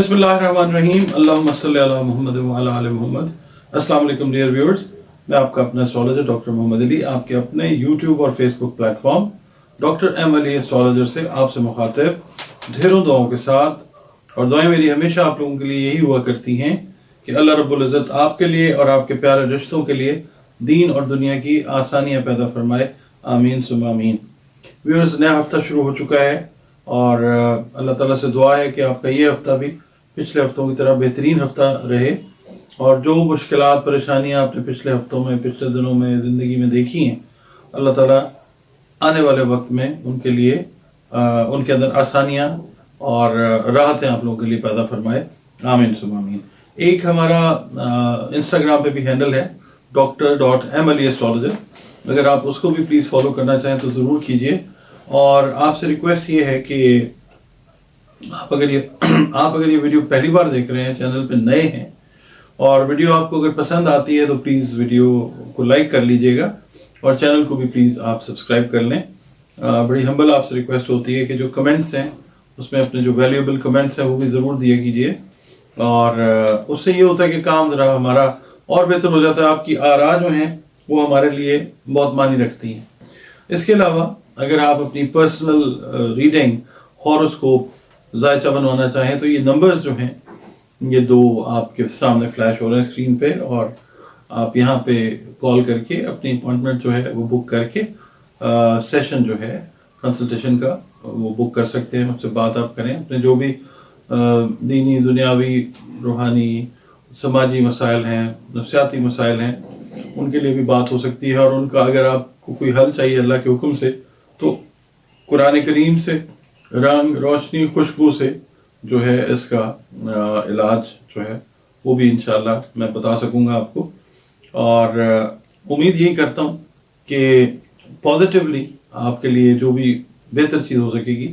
बिस्मिल्लाहिर्रहमानिर्रहीम अल्लाहुम्मा सल्ली अला मुहम्मद व अला आलि मुहम्मद। अस्सलाम वालेकुम डियर व्यूअर्स, मैं आपका अपना एस्ट्रोलॉजर डॉक्टर मोहम्मद अली आपके अपने यूट्यूब और Facebook platform doctor M Ali astrologer से आपसे मुखातिब ढेरों दुआओं के साथ। और दुआएं मेरी हमेशा आप लोगों के लिए यही हुआ करती हैं कि अल्लाह रब्बुल इज़्ज़त आपके लिए और आपके प्यारे रिश्तों के लिए दीन और दुनिया की आसानियाँ पैदा फरमाए, आमीन सुम्मा आमीन। व्यूअर्स, नया हफ्ता शुरू हो चुका है और अल्लाह ताला से दुआ है कि आपका ये हफ्ता भी पिछले हफ्तों की तरह बेहतरीन हफ्ता रहे और जो मुश्किलात परेशानियां आपने पिछले हफ्तों में पिछले दिनों में ज़िंदगी में देखी हैं, अल्लाह ताला आने वाले वक्त में उनके लिए उनके अंदर आसानियां और राहतें आप लोगों के लिए पैदा फरमाए, आमीन सुम्मा आमीन। एक हमारा इंस्टाग्राम पे भी हैंडल है Dr.M.Ali एस्ट्रोलॉजर, अगर आप उसको भी प्लीज़ फॉलो करना चाहें तो ज़रूर कीजिए। और आपसे रिक्वेस्ट ये है कि आप अगर ये वीडियो पहली बार देख रहे हैं, चैनल पे नए हैं और वीडियो आपको अगर पसंद आती है तो प्लीज़ वीडियो को लाइक कर लीजिएगा और चैनल को भी प्लीज़ आप सब्सक्राइब कर लें। बड़ी हम्बल आपसे रिक्वेस्ट होती है कि जो कमेंट्स हैं उसमें अपने जो वैल्यूएबल कमेंट्स हैं वो भी ज़रूर दिया कीजिए और उससे ये होता है कि काम ज़रा हमारा और बेहतर हो जाता है। आपकी आरा जो हैं वो हमारे लिए बहुत मानी रखती हैं। इसके अलावा अगर आप अपनी पर्सनल रीडिंग हॉरोस्कोप जायचा बनवाना चाहें तो ये नंबर्स जो हैं ये दो आपके सामने फ्लैश हो रहे हैं स्क्रीन पे और आप यहाँ पे कॉल करके अपनी अपॉइंटमेंट जो है वो बुक करके सेशन जो है कंसल्टेशन का वो बुक कर सकते हैं। मुझसे बात आप करें, अपने जो भी दीनी दुनियावी रूहानी समाजी मसाइल हैं, नफ्सियाती मसाइल हैं, उनके लिए भी बात हो सकती है। और उनका अगर आपको कोई हल चाहिए अल्लाह के हुक्म से तो कुरान करीम से, रंग रोशनी खुशबू से जो है इसका इलाज जो है वो भी इंशाल्लाह मैं बता सकूंगा आपको। और उम्मीद यही करता हूँ कि पॉजिटिवली आपके लिए जो भी बेहतर चीज़ हो सकेगी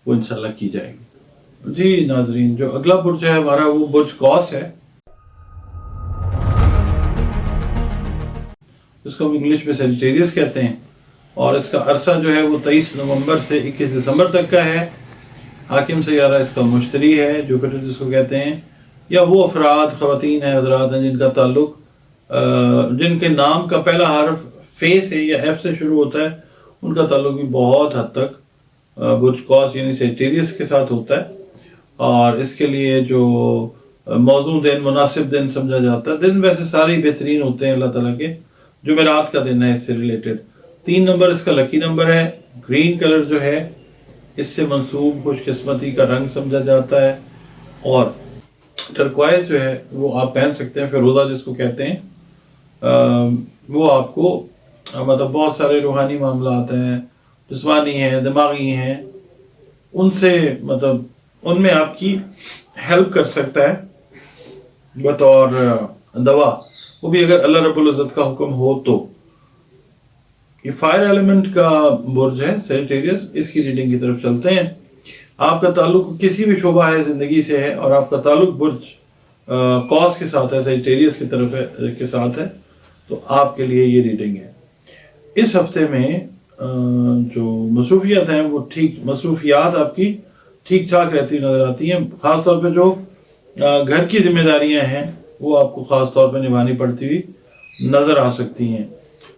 वो इंशाल्लाह की जाएगी। जी नाजरीन, जो अगला बुर्ज है हमारा वो बुर्ज कौस है, इसको हम इंग्लिश में सेजिटेरियस कहते हैं और इसका अरसा जो है वो 23 नवंबर से 21 दिसंबर तक का है। हाकिम सैयारा इसका मुश्तरी है, जुपिटर जिसको कहते हैं, या वो अफराद ख़वातीन हैं, हज़रात हैं जिनका ताल्लुक जिनके नाम का पहला हर्फ फे से या एफ से शुरू होता है, उनका ताल्लुक भी बहुत हद तक बुर्ज कौस यानी सेजिटेरियस के साथ होता है। और इसके लिए जो मौजूद दिन, मुनासिब दिन समझा जाता है। दिन वैसे सारे बेहतरीन होते हैं अल्लाह ताला के, जुमेरात का दिन है इससे रिलेटेड। 3 नंबर इसका लकी नंबर है। ग्रीन कलर जो है इससे मंसूब खुशकिस्मती का रंग समझा जाता है। और टर्क्वाइज जो है वो आप पहन सकते हैं, फिरोज़ा जिसको कहते हैं, वो आपको मतलब बहुत सारे रूहानी मामलात हैं, जिस्मानी हैं, दिमागी हैं, उनसे मतलब उनमें आपकी हेल्प कर सकता है बतौर दवा, वो भी अगर अल्लाह रब्बुल इज़्ज़त का हुक्म हो तो। ये फायर एलिमेंट का बुर्ज है सेजिटेरियस। इसकी रीडिंग की तरफ चलते हैं। आपका ताल्लुक किसी भी शोबा है ज़िंदगी से है और आपका ताल्लुक बुर्ज कौस के साथ है, सेजिटेरियस की तरफ है के साथ है, तो आपके लिए ये रीडिंग है। इस हफ्ते में जो मसरूफियात हैं वो मसरूफियात आपकी ठीक ठाक रहती नज़र आती हैं। ख़ास तौर पे जो घर की जिम्मेदारियां हैं वो आपको ख़ास तौर पे निभानी पड़ती हुई नज़र आ सकती हैं।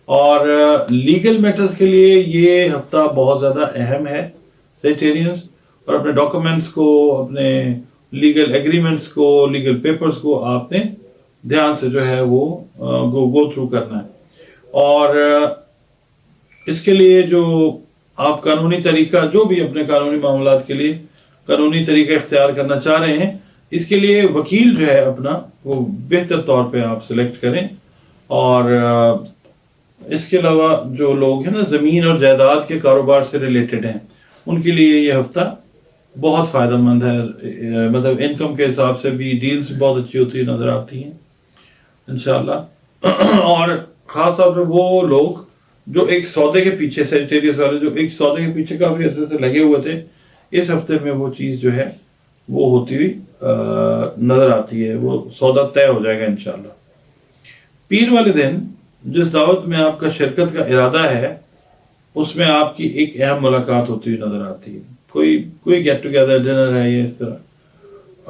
और लीगल मैटर्स के लिए ये हफ्ता बहुत ज़्यादा अहम है सेजिटेरियंस, और अपने डॉक्यूमेंट्स को, अपने लीगल एग्रीमेंट्स को, लीगल पेपर्स को आपने ध्यान से जो है वो गो थ्रू करना है। और इसके लिए जो आप कानूनी तरीका, जो भी अपने कानूनी मामलात के लिए कानूनी तरीका इख्तियार करना चाह रहे हैं, इसके लिए वकील जो है अपना वो बेहतर तौर पे आप सिलेक्ट करें। और इसके अलावा जो लोग हैं ना ज़मीन और जायदाद के कारोबार से रिलेटेड हैं, उनके लिए ये हफ्ता बहुत फ़ायदेमंद है। मतलब इनकम के हिसाब से भी डील्स बहुत अच्छी होती नज़र आती हैं इंशाल्लाह। और ख़ास तौर पे वो लोग जो एक सौदे के पीछे, सेजिटेरियस वाले जो एक सौदे के पीछे काफ़ी अर्से से लगे हुए थे, इस हफ्ते में वो चीज़ जो है वो होती हुई नज़र आती है, वो सौदा तय हो जाएगा इंशाल्लाह। पीर वाले दिन जिस दावत में आपका शिरकत का इरादा है उसमें आपकी एक अहम मुलाकात होती हुई नज़र आती है। कोई गेट टुगेदर डिनर है या इस तरह,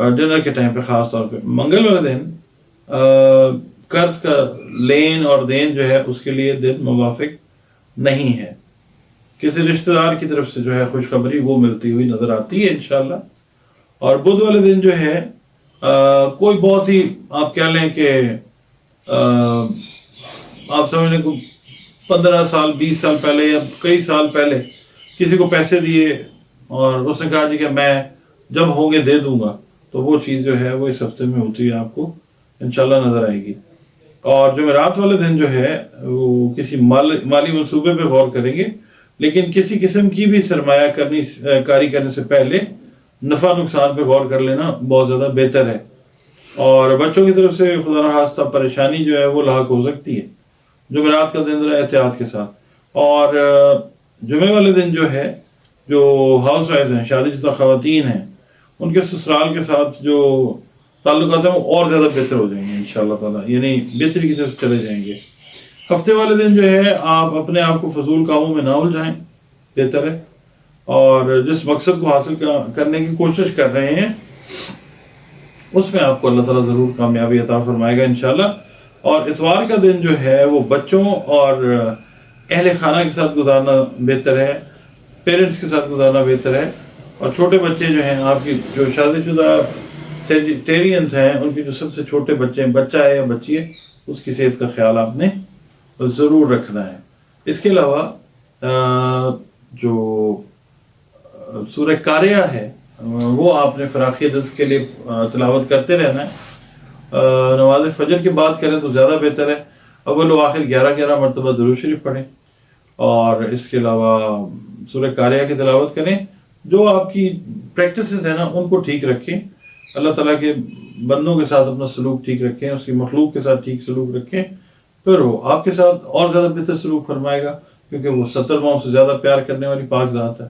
ڈنر کے ٹائم پہ خاص طور پہ منگل والے دن قرض کا لین اور دین جو ہے اس کے لیے دن موافق نہیں ہے. کسی رشتہ دار کی طرف سے جو ہے خوشخبری وہ ملتی ہوئی نظر آتی ہے انشاءاللہ. اور بدھ والے دن جو ہے کوئی بہت ہی آپ کہہ لیں کہ آپ سمجھ لیں کو 15 سال 20 سال پہلے یا کئی سال پہلے کسی کو پیسے دیے اور اس نے کہا جی کہ میں جب ہوں گے دے دوں گا, تو وہ چیز جو ہے وہ اس ہفتے میں ہوتی ہے, آپ کو انشاءاللہ نظر آئے گی. اور جمعرات والے دن جو ہے وہ کسی مالی منصوبے پہ غور کریں گے, لیکن کسی قسم کی بھی سرمایہ کاری کرنے سے پہلے نفع نقصان پہ غور کر لینا بہت زیادہ بہتر ہے. اور بچوں کی طرف سے خدا نخواستہ پریشانی جو ہے وہ لاحق ہو سکتی ہے. جمعرات کا دن رہا احتیاط کے ساتھ. اور جمعے والے دن جو ہے جو ہاؤس وائف ہیں, شادی شدہ خواتین ہیں, ان کے سسرال کے ساتھ جو تعلقات ہیں وہ اور زیادہ بہتر ہو جائیں گے انشاءاللہ تعالیٰ, یعنی بہتری کی طرف چلے جائیں گے. ہفتے والے دن جو ہے آپ اپنے آپ کو فضول کاموں میں نہ الجھائیں, بہتر ہے. اور جس مقصد کو حاصل کرنے کی کوشش کر رہے ہیں اس میں آپ کو اللہ تعالیٰ ضرور کامیابی عطا فرمائے گا انشاءاللہ. اور اتوار کا دن جو ہے وہ بچوں اور اہل خانہ کے ساتھ گزارنا بہتر ہے, پیرنٹس کے ساتھ گزارنا بہتر ہے. اور چھوٹے بچے جو ہیں آپ کی جو شادی شدہ سیجیٹیرینز ہیں, ان کی جو سب سے چھوٹے بچے ہیں, بچہ ہے یا بچی ہے, اس کی صحت کا خیال آپ نے ضرور رکھنا ہے. اس کے علاوہ جو سورہ قاریہ ہے وہ آپ نے فراخی رزق کے لیے تلاوت کرتے رہنا ہے. نماز فجر کی بات کریں تو زیادہ بہتر ہے, اول و آخر 11 مرتبہ درود شریف پڑھیں. اور اس کے علاوہ سورہ قاریہ کی تلاوت کریں. جو آپ کی پریکٹسز ہیں نا ان کو ٹھیک رکھیں, اللہ تعالیٰ کے بندوں کے ساتھ اپنا سلوک ٹھیک رکھیں, اس کی مخلوق کے ساتھ ٹھیک سلوک رکھیں, پھر وہ آپ کے ساتھ اور زیادہ بہتر سلوک فرمائے گا, کیونکہ وہ 70 ماؤں سے زیادہ پیار کرنے والی پاک ذات ہے.